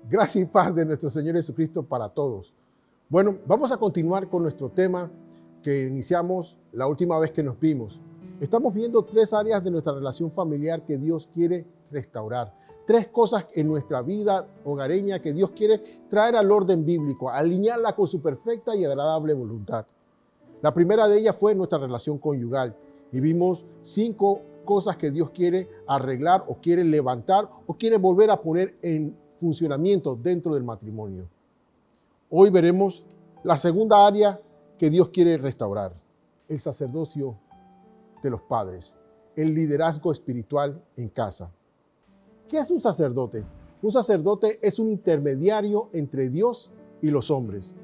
Gracia y paz de nuestro Señor Jesucristo para todos. Bueno, vamos a continuar con nuestro tema que iniciamos la última vez que nos vimos. Estamos viendo 3 áreas de nuestra relación familiar que Dios quiere restaurar. 3 cosas en nuestra vida hogareña que Dios quiere traer al orden bíblico, alinearla con su perfecta y agradable voluntad. La primera de ellas fue nuestra relación conyugal y vimos 5 cosas que Dios quiere arreglar o quiere levantar o quiere volver a poner en funcionamiento dentro del matrimonio. Hoy veremos la segunda área que Dios quiere restaurar, el sacerdocio de los padres, el liderazgo espiritual en casa. ¿Qué es un sacerdote? Un sacerdote es un intermediario entre Dios y los hombres.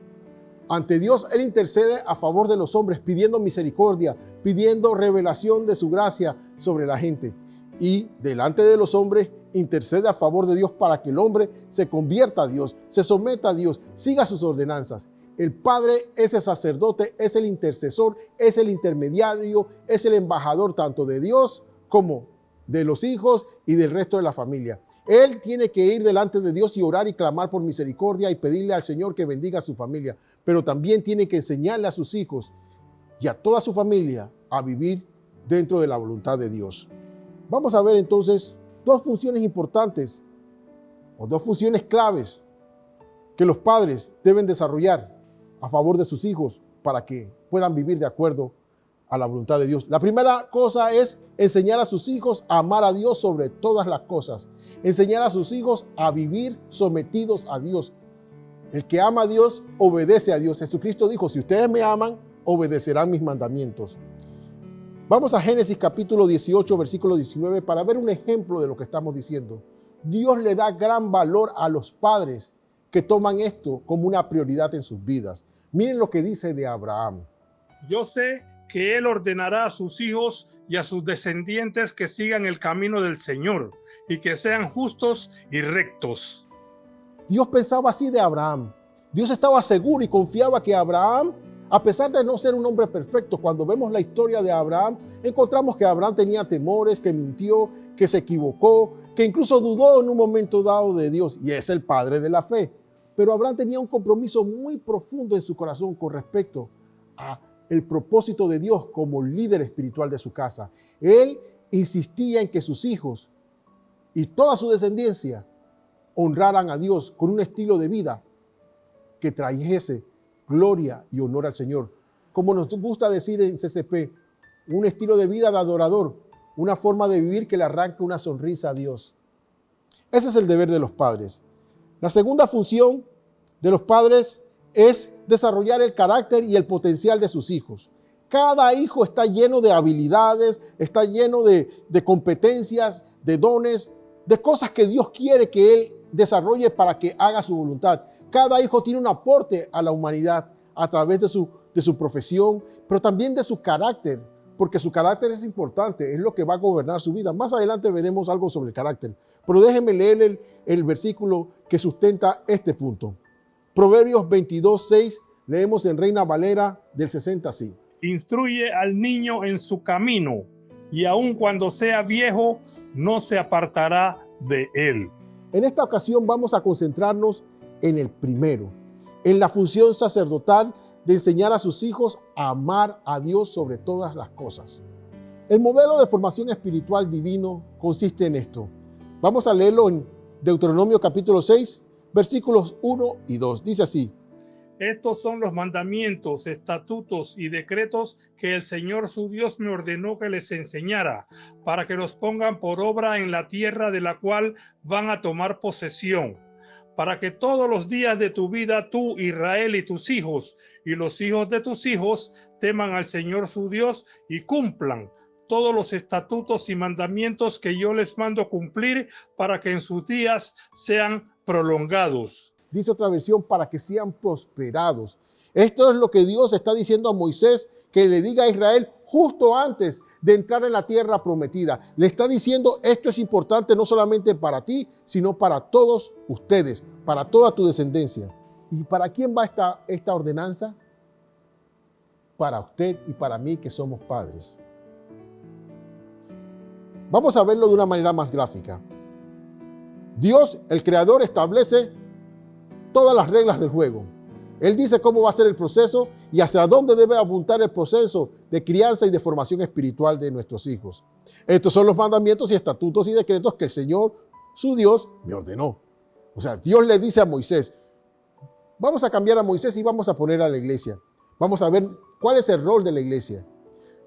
Ante Dios, Él intercede a favor de los hombres, pidiendo misericordia, pidiendo revelación de su gracia sobre la gente. Y delante de los hombres, intercede a favor de Dios para que el hombre se convierta a Dios, se someta a Dios, siga sus ordenanzas. El Padre, ese sacerdote, es el intercesor, es el intermediario, es el embajador tanto de Dios como de los hijos y del resto de la familia. Él tiene que ir delante de Dios y orar y clamar por misericordia y pedirle al Señor que bendiga a su familia, pero también tiene que enseñarle a sus hijos y a toda su familia a vivir dentro de la voluntad de Dios. Vamos a ver entonces 2 funciones importantes o 2 funciones claves que los padres deben desarrollar a favor de sus hijos para que puedan vivir de acuerdo a la voluntad de Dios. La primera cosa es enseñar a sus hijos a amar a Dios sobre todas las cosas. Enseñar a sus hijos a vivir sometidos a Dios. El que ama a Dios, obedece a Dios. Jesucristo dijo, si ustedes me aman, obedecerán mis mandamientos. Vamos a Génesis capítulo 18, versículo 19, para ver un ejemplo de lo que estamos diciendo. Dios le da gran valor a los padres que toman esto como una prioridad en sus vidas. Miren lo que dice de Abraham. Yo sé que Él ordenará a sus hijos y a sus descendientes que sigan el camino del Señor y que sean justos y rectos. Dios pensaba así de Abraham. Dios estaba seguro y confiaba que Abraham, a pesar de no ser un hombre perfecto, cuando vemos la historia de Abraham, encontramos que Abraham tenía temores, que mintió, que se equivocó, que incluso dudó en un momento dado de Dios, y es el padre de la fe. Pero Abraham tenía un compromiso muy profundo en su corazón con respecto a el propósito de Dios como líder espiritual de su casa. Él insistía en que sus hijos y toda su descendencia honraran a Dios con un estilo de vida que trajese gloria y honor al Señor. Como nos gusta decir en CCP, un estilo de vida de adorador, una forma de vivir que le arranque una sonrisa a Dios. Ese es el deber de los padres. La segunda función de los padres es desarrollar el carácter y el potencial de sus hijos. Cada hijo está lleno de habilidades, está lleno de competencias, de dones, de cosas que Dios quiere que él desarrolle para que haga su voluntad. Cada hijo tiene un aporte a la humanidad a través de su profesión, pero también de su carácter, porque su carácter es importante, es lo que va a gobernar su vida. Más adelante veremos algo sobre el carácter, pero déjenme leer el versículo que sustenta este punto. Proverbios 22:6, leemos en Reina Valera del 60 así. Instruye al niño en su camino, y aun cuando sea viejo, no se apartará de él. En esta ocasión vamos a concentrarnos en el primero, en la función sacerdotal de enseñar a sus hijos a amar a Dios sobre todas las cosas. El modelo de formación espiritual divino consiste en esto. Vamos a leerlo en Deuteronomio capítulo 6, versículos 1 y 2. Dice así. Estos son los mandamientos, estatutos y decretos que el Señor su Dios me ordenó que les enseñara, para que los pongan por obra en la tierra de la cual van a tomar posesión, para que todos los días de tu vida tú, Israel, y tus hijos, y los hijos de tus hijos, teman al Señor su Dios y cumplan todos los estatutos y mandamientos que yo les mando cumplir, para que en sus días sean prolongados. Dice otra versión, para que sean prosperados. Esto es lo que Dios está diciendo a Moisés que le diga a Israel justo antes de entrar en la tierra prometida. Le está diciendo, esto es importante no solamente para ti, sino para todos ustedes, para toda tu descendencia. ¿Y para quién va esta ordenanza? Para usted y para mí que somos padres. Vamos a verlo de una manera más gráfica. Dios, el Creador, establece todas las reglas del juego. Él dice cómo va a ser el proceso y hacia dónde debe apuntar el proceso de crianza y de formación espiritual de nuestros hijos. Estos son los mandamientos y estatutos y decretos que el Señor, su Dios, me ordenó. O sea, Dios le dice a Moisés, vamos a cambiar a Moisés y vamos a poner a la iglesia. Vamos a ver cuál es el rol de la iglesia.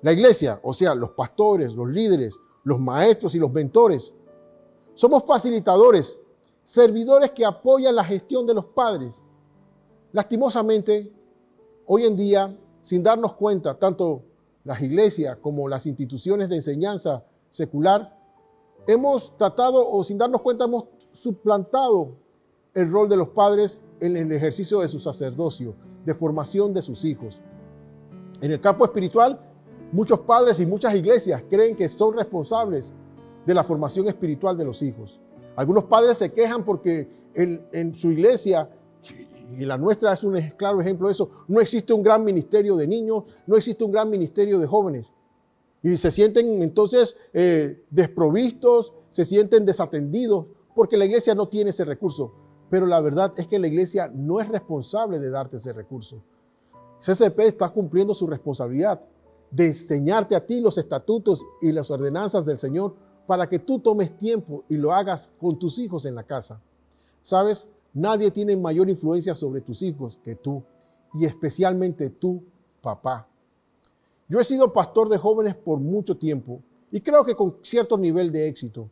La iglesia, o sea, los pastores, los líderes, los maestros y los mentores, somos facilitadores, servidores que apoyan la gestión de los padres. Lastimosamente, hoy en día, sin darnos cuenta, tanto las iglesias como las instituciones de enseñanza secular, hemos tratado o sin darnos cuenta hemos suplantado el rol de los padres en el ejercicio de su sacerdocio, de formación de sus hijos. En el campo espiritual, muchos padres y muchas iglesias creen que son responsables de la formación espiritual de los hijos. Algunos padres se quejan porque en su iglesia, y la nuestra es un claro ejemplo de eso, no existe un gran ministerio de niños, no existe un gran ministerio de jóvenes. Y se sienten entonces desprovistos, se sienten desatendidos porque la iglesia no tiene ese recurso. Pero la verdad es que la iglesia no es responsable de darte ese recurso. CCP está cumpliendo su responsabilidad de enseñarte a ti los estatutos y las ordenanzas del Señor para que tú tomes tiempo y lo hagas con tus hijos en la casa. ¿Sabes? Nadie tiene mayor influencia sobre tus hijos que tú, y especialmente tú, papá. Yo he sido pastor de jóvenes por mucho tiempo y creo que con cierto nivel de éxito.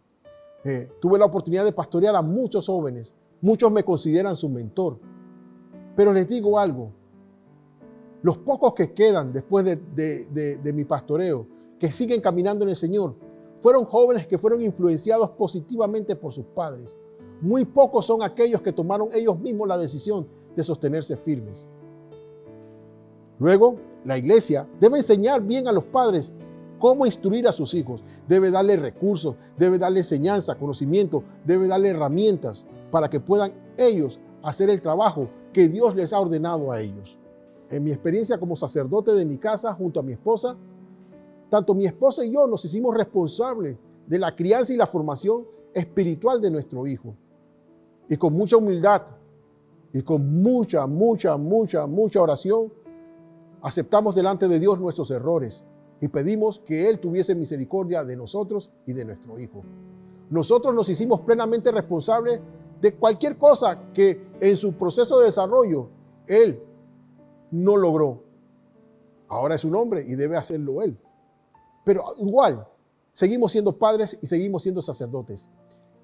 Tuve la oportunidad de pastorear a muchos jóvenes. Muchos me consideran su mentor. Pero les digo algo. Los pocos que quedan después de mi pastoreo, que siguen caminando en el Señor, fueron jóvenes que fueron influenciados positivamente por sus padres. Muy pocos son aquellos que tomaron ellos mismos la decisión de sostenerse firmes. Luego, la iglesia debe enseñar bien a los padres cómo instruir a sus hijos. Debe darle recursos, debe darle enseñanza, conocimiento, debe darle herramientas para que puedan ellos hacer el trabajo que Dios les ha ordenado a ellos. En mi experiencia como sacerdote de mi casa junto a mi esposa, tanto mi esposa y yo nos hicimos responsables de la crianza y la formación espiritual de nuestro hijo. Y con mucha humildad y con mucha oración, aceptamos delante de Dios nuestros errores y pedimos que Él tuviese misericordia de nosotros y de nuestro hijo. Nosotros nos hicimos plenamente responsables de cualquier cosa que en su proceso de desarrollo Él no logró. Ahora es un hombre y debe hacerlo Él. Pero igual, seguimos siendo padres y seguimos siendo sacerdotes.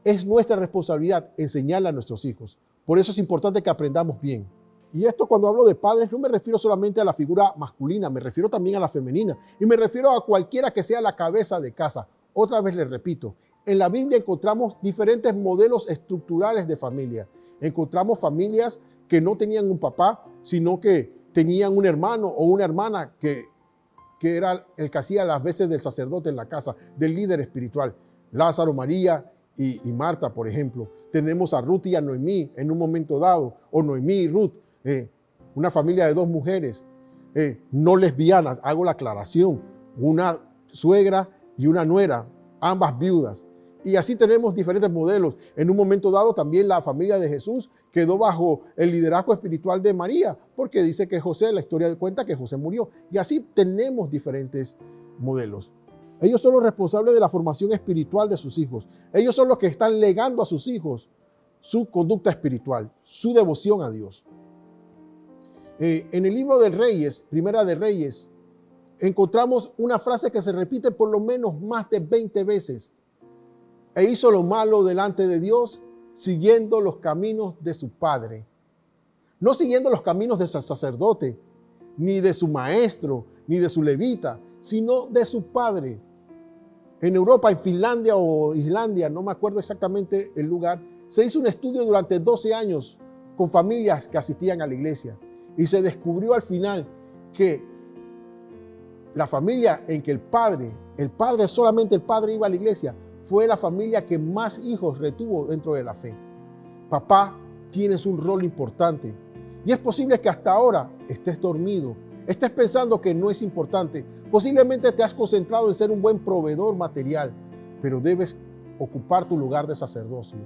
Es nuestra responsabilidad enseñarle a nuestros hijos. Por eso es importante que aprendamos bien. Y esto cuando hablo de padres no me refiero solamente a la figura masculina, me refiero también a la femenina. Y me refiero a cualquiera que sea la cabeza de casa. Otra vez les repito, en la Biblia encontramos diferentes modelos estructurales de familia. Encontramos familias que no tenían un papá, sino que tenían un hermano o una hermana que era el que hacía las veces del sacerdote en la casa, del líder espiritual. Lázaro, María y Marta, por ejemplo. Tenemos a Ruth y a Noemí en un momento dado, o Noemí y Ruth, una familia de dos mujeres, no lesbianas, hago la aclaración, una suegra y una nuera, ambas viudas. Y así tenemos diferentes modelos. En un momento dado también la familia de Jesús quedó bajo el liderazgo espiritual de María, porque dice que José, la historia cuenta que José murió. Y así tenemos diferentes modelos. Ellos son los responsables de la formación espiritual de sus hijos. Ellos son los que están legando a sus hijos su conducta espiritual, su devoción a Dios. En el libro de Reyes, Primera de Reyes, encontramos una frase que se repite por lo menos más de 20 veces. E hizo lo malo delante de Dios, siguiendo los caminos de su padre. No siguiendo los caminos de su sacerdote, ni de su maestro, ni de su levita, sino de su padre. En Europa, en Finlandia o Islandia, no me acuerdo exactamente el lugar, se hizo un estudio durante 12 años con familias que asistían a la iglesia. Y se descubrió al final que la familia en que el padre, solamente el padre iba a la iglesia, fue la familia que más hijos retuvo dentro de la fe. Papá, tienes un rol importante. Y es posible que hasta ahora estés dormido, estés pensando que no es importante. Posiblemente te has concentrado en ser un buen proveedor material, pero debes ocupar tu lugar de sacerdocio.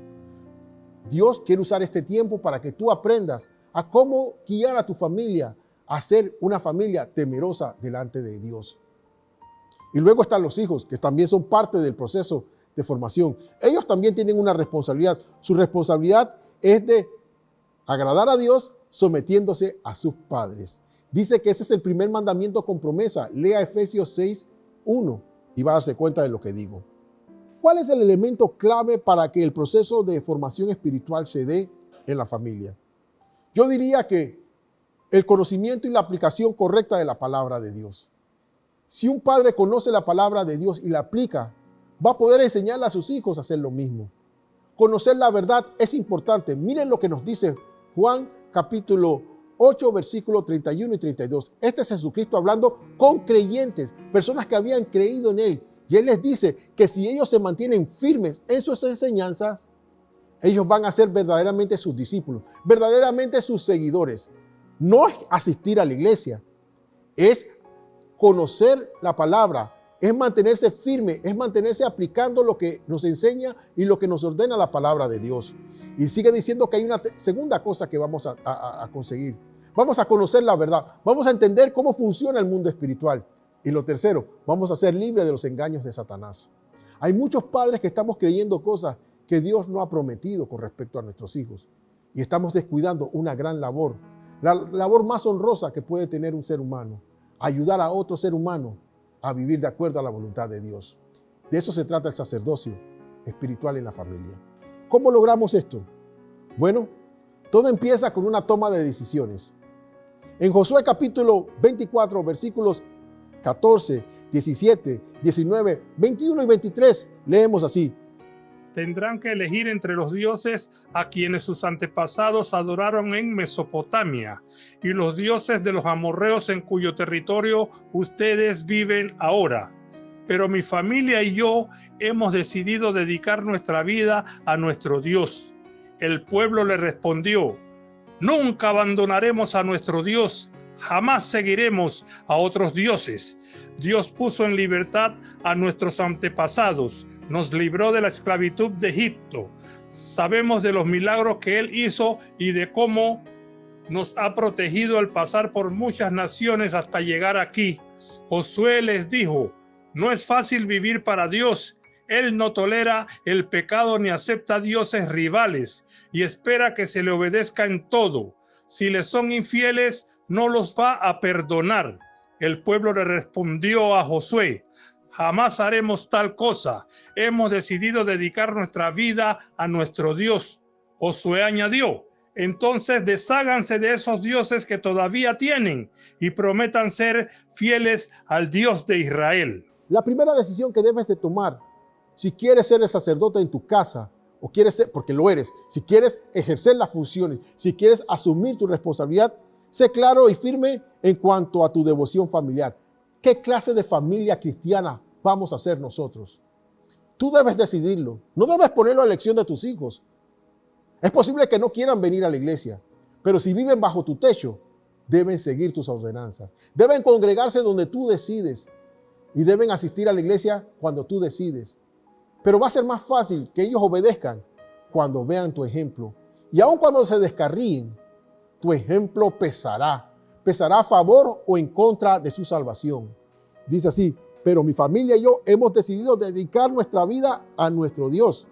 Dios quiere usar este tiempo para que tú aprendas a cómo guiar a tu familia a ser una familia temerosa delante de Dios. Y luego están los hijos, que también son parte del proceso de formación. Ellos también tienen una responsabilidad. Su responsabilidad es de agradar a Dios sometiéndose a sus padres. Dice que ese es el primer mandamiento con promesa. Lea Efesios 6:1 y va a darse cuenta de lo que digo. ¿Cuál es el elemento clave para que el proceso de formación espiritual se dé en la familia? Yo diría que el conocimiento y la aplicación correcta de la palabra de Dios. Si un padre conoce la palabra de Dios y la aplica, va a poder enseñarle a sus hijos a hacer lo mismo. Conocer la verdad es importante. Miren lo que nos dice Juan capítulo 8, versículos 31 y 32. Este es Jesucristo hablando con creyentes, personas que habían creído en Él. Y Él les dice que si ellos se mantienen firmes en sus enseñanzas, ellos van a ser verdaderamente sus discípulos, verdaderamente sus seguidores. No es asistir a la iglesia, es conocer la palabra, es mantenerse firme, es mantenerse aplicando lo que nos enseña y lo que nos ordena la palabra de Dios. Y sigue diciendo que hay una segunda cosa que vamos a conseguir. Vamos a conocer la verdad, vamos a entender cómo funciona el mundo espiritual. Y lo tercero, vamos a ser libres de los engaños de Satanás. Hay muchos padres que estamos creyendo cosas que Dios no ha prometido con respecto a nuestros hijos. Y estamos descuidando una gran labor, la labor más honrosa que puede tener un ser humano. Ayudar a otro ser humano a vivir de acuerdo a la voluntad de Dios. De eso se trata el sacerdocio espiritual en la familia. ¿Cómo logramos esto? Bueno, todo empieza con una toma de decisiones. En Josué capítulo 24, versículos 14, 17, 19, 21 y 23, leemos así. Tendrán que elegir entre los dioses a quienes sus antepasados adoraron en Mesopotamia y los dioses de los amorreos en cuyo territorio ustedes viven ahora. Pero mi familia y yo hemos decidido dedicar nuestra vida a nuestro Dios. El pueblo le respondió: nunca abandonaremos a nuestro Dios, jamás seguiremos a otros dioses. Dios puso en libertad a nuestros antepasados, nos libró de la esclavitud de Egipto. Sabemos de los milagros que Él hizo y de cómo nos ha protegido al pasar por muchas naciones hasta llegar aquí. Josué les dijo: no es fácil vivir para Dios. Él no tolera el pecado ni acepta dioses rivales y espera que se le obedezca en todo. Si le son infieles, no los va a perdonar. El pueblo le respondió a Josué: jamás haremos tal cosa. Hemos decidido dedicar nuestra vida a nuestro Dios. Josué añadió: entonces desháganse de esos dioses que todavía tienen y prometan ser fieles al Dios de Israel. La primera decisión que debes de tomar, si quieres ser el sacerdote en tu casa, o quieres ser, porque lo eres, si quieres ejercer las funciones, si quieres asumir tu responsabilidad, sé claro y firme en cuanto a tu devoción familiar. ¿Qué clase de familia cristiana vamos a ser nosotros? Tú debes decidirlo. No debes ponerlo a elección de tus hijos. Es posible que no quieran venir a la iglesia, pero si viven bajo tu techo, deben seguir tus ordenanzas. Deben congregarse donde tú decides y deben asistir a la iglesia cuando tú decides. Pero va a ser más fácil que ellos obedezcan cuando vean tu ejemplo. Y aun cuando se descarríen, tu ejemplo pesará a favor o en contra de su salvación. Dice así: pero mi familia y yo hemos decidido dedicar nuestra vida a nuestro Dios.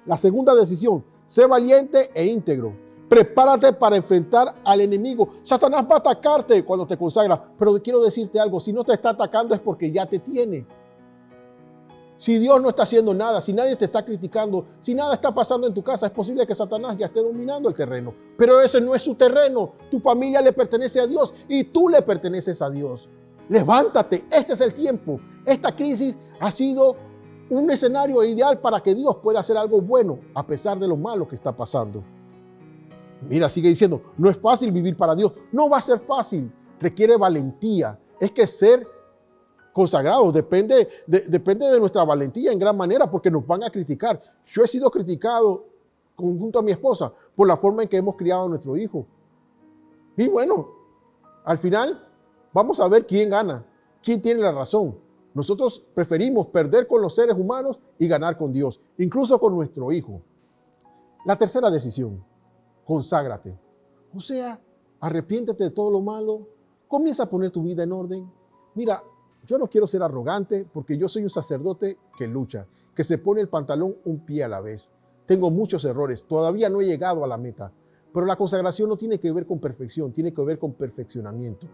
La segunda decisión: sé valiente e íntegro. Prepárate para enfrentar al enemigo. Satanás va a atacarte cuando te consagras, pero quiero decirte algo: si no te está atacando es porque ya te tiene. Si Dios no está haciendo nada, si nadie te está criticando, si nada está pasando en tu casa, es posible que Satanás ya esté dominando el terreno. Pero ese no es su terreno. Tu familia le pertenece a Dios y tú le perteneces a Dios. Levántate, este es el tiempo. Esta crisis ha sido un escenario ideal para que Dios pueda hacer algo bueno a pesar de lo malo que está pasando. Mira, sigue diciendo, no es fácil vivir para Dios. No va a ser fácil, requiere valentía. Es que ser consagrados depende de nuestra valentía en gran manera, porque nos van a criticar. Yo he sido criticado junto a mi esposa por la forma en que hemos criado a nuestro hijo. Y bueno, al final vamos a ver quién gana, quién tiene la razón. Nosotros preferimos perder con los seres humanos y ganar con Dios, incluso con nuestro hijo. La tercera decisión, conságrate. O sea, arrepiéntete de todo lo malo, comienza a poner tu vida en orden. Mira, yo no quiero ser arrogante porque yo soy un sacerdote que lucha, que se pone el pantalón un pie a la vez. Tengo muchos errores, todavía no he llegado a la meta, pero la consagración no tiene que ver con perfección, tiene que ver con perfeccionamiento.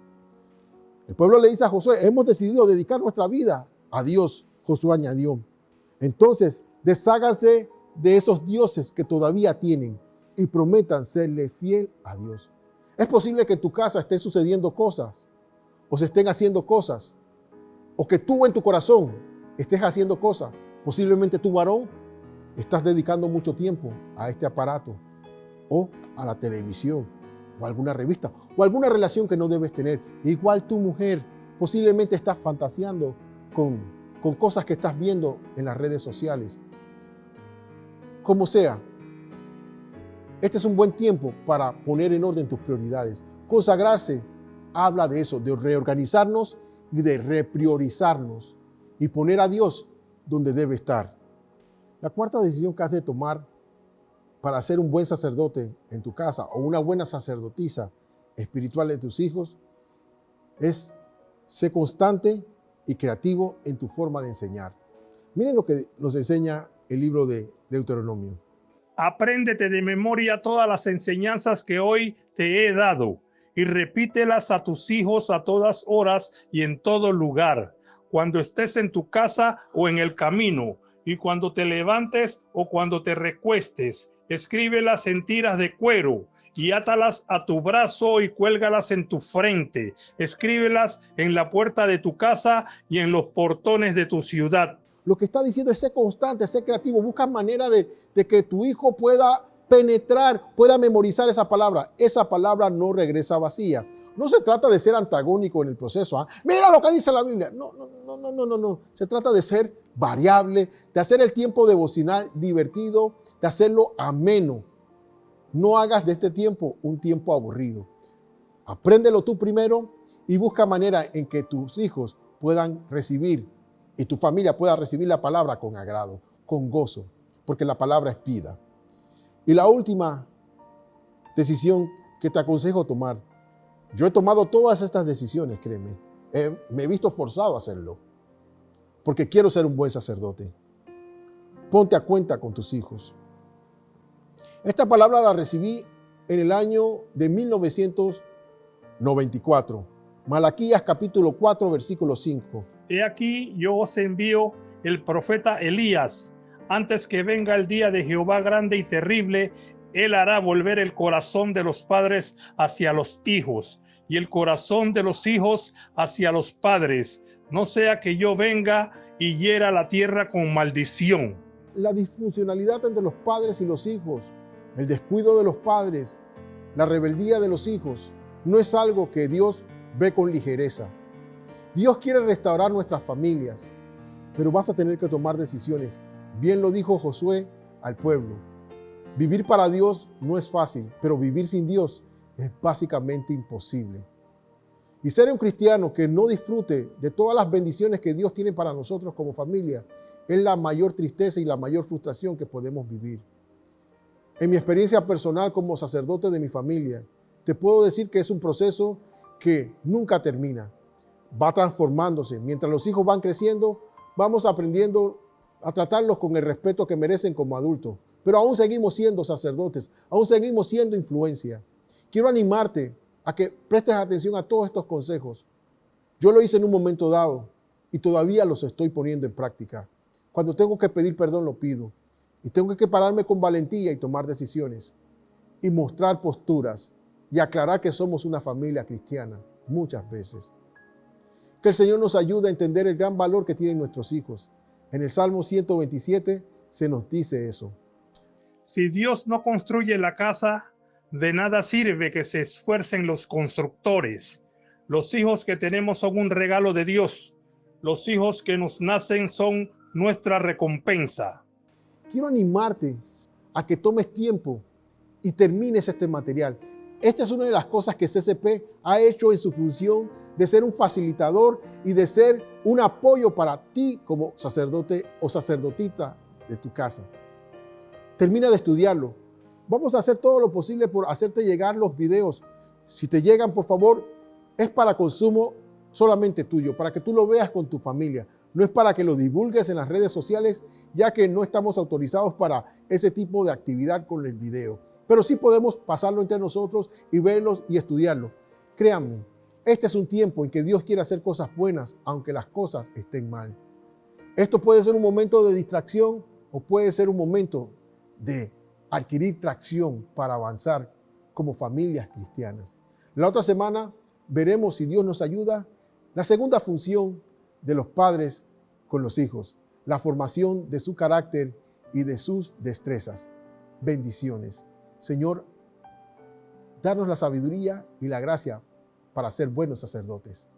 El pueblo le dice a Josué, hemos decidido dedicar nuestra vida a Dios. Josué añadió, entonces desháganse de esos dioses que todavía tienen y prometan serle fiel a Dios. Es posible que en tu casa estén sucediendo cosas o se estén haciendo cosas o que tú en tu corazón estés haciendo cosas. Posiblemente tu varón estás dedicando mucho tiempo a este aparato o a la televisión o a alguna revista o alguna relación que no debes tener. Igual tu mujer posiblemente estás fantaseando con cosas que estás viendo en las redes sociales. Como sea, este es un buen tiempo para poner en orden tus prioridades. Consagrarse habla de eso, de reorganizarnos y de repriorizarnos y poner a Dios donde debe estar. La cuarta decisión que has de tomar para ser un buen sacerdote en tu casa o una buena sacerdotisa espiritual de tus hijos es ser constante y creativo en tu forma de enseñar. Miren lo que nos enseña el libro de Deuteronomio. Apréndete de memoria todas las enseñanzas que hoy te he dado y repítelas a tus hijos a todas horas y en todo lugar, cuando estés en tu casa o en el camino, y cuando te levantes o cuando te recuestes. Escríbelas en tiras de cuero y átalas a tu brazo y cuélgalas en tu frente. Escríbelas en la puerta de tu casa y en los portones de tu ciudad. Lo que está diciendo es ser constante, ser creativo. Busca manera de que tu hijo pueda penetrar, pueda memorizar esa palabra. Esa palabra no regresa vacía. No se trata de ser antagónico en el proceso. Mira lo que dice la Biblia. No. Se trata de ser variable, de hacer el tiempo devocional divertido, de hacerlo ameno. No hagas de este tiempo un tiempo aburrido. Apréndelo tú primero y busca manera en que tus hijos puedan recibir y tu familia pueda recibir la palabra con agrado, con gozo, porque la palabra es vida. Y la última decisión que te aconsejo tomar. Yo he tomado todas estas decisiones, créeme. Me he visto forzado a hacerlo, porque quiero ser un buen sacerdote. Ponte a cuenta con tus hijos. Esta palabra la recibí en el año de 1994. Malaquías capítulo 4, versículo 5. He aquí yo os envío el profeta Elías. Antes que venga el día de Jehová grande y terrible, él hará volver el corazón de los padres hacia los hijos y el corazón de los hijos hacia los padres, no sea que yo venga y hiera la tierra con maldición. La disfuncionalidad entre los padres y los hijos, el descuido de los padres, la rebeldía de los hijos, no es algo que Dios ve con ligereza. Dios quiere restaurar nuestras familias, pero vas a tener que tomar decisiones. Bien lo dijo Josué al pueblo. Vivir para Dios no es fácil, pero vivir sin Dios es básicamente imposible. Y ser un cristiano que no disfrute de todas las bendiciones que Dios tiene para nosotros como familia es la mayor tristeza y la mayor frustración que podemos vivir. En mi experiencia personal como sacerdote de mi familia, te puedo decir que es un proceso que nunca termina. Va transformándose. Mientras los hijos van creciendo, vamos aprendiendo a tratarlos con el respeto que merecen como adultos. Pero aún seguimos siendo sacerdotes, aún seguimos siendo influencia. Quiero animarte a que prestes atención a todos estos consejos. Yo lo hice en un momento dado y todavía los estoy poniendo en práctica. Cuando tengo que pedir perdón, lo pido. Y tengo que pararme con valentía y tomar decisiones y mostrar posturas y aclarar que somos una familia cristiana muchas veces. Que el Señor nos ayude a entender el gran valor que tienen nuestros hijos. En el Salmo 127 se nos dice eso. Si Dios no construye la casa, de nada sirve que se esfuercen los constructores. Los hijos que tenemos son un regalo de Dios. Los hijos que nos nacen son nuestra recompensa. Quiero animarte a que tomes tiempo y termines este material. Esta es una de las cosas que CCP ha hecho en su función de ser un facilitador y de ser un apoyo para ti como sacerdote o sacerdotita de tu casa. Termina de estudiarlo. Vamos a hacer todo lo posible por hacerte llegar los videos. Si te llegan, por favor, es para consumo solamente tuyo, para que tú lo veas con tu familia. No es para que lo divulgues en las redes sociales, ya que no estamos autorizados para ese tipo de actividad con el video. Pero sí podemos pasarlo entre nosotros y verlos y estudiarlo. Créanme, este es un tiempo en que Dios quiere hacer cosas buenas, aunque las cosas estén mal. Esto puede ser un momento de distracción o puede ser un momento de adquirir tracción para avanzar como familias cristianas. La otra semana veremos, si Dios nos ayuda, la segunda función de los padres con los hijos, la formación de su carácter y de sus destrezas. Bendiciones. Señor, danos la sabiduría y la gracia para ser buenos sacerdotes.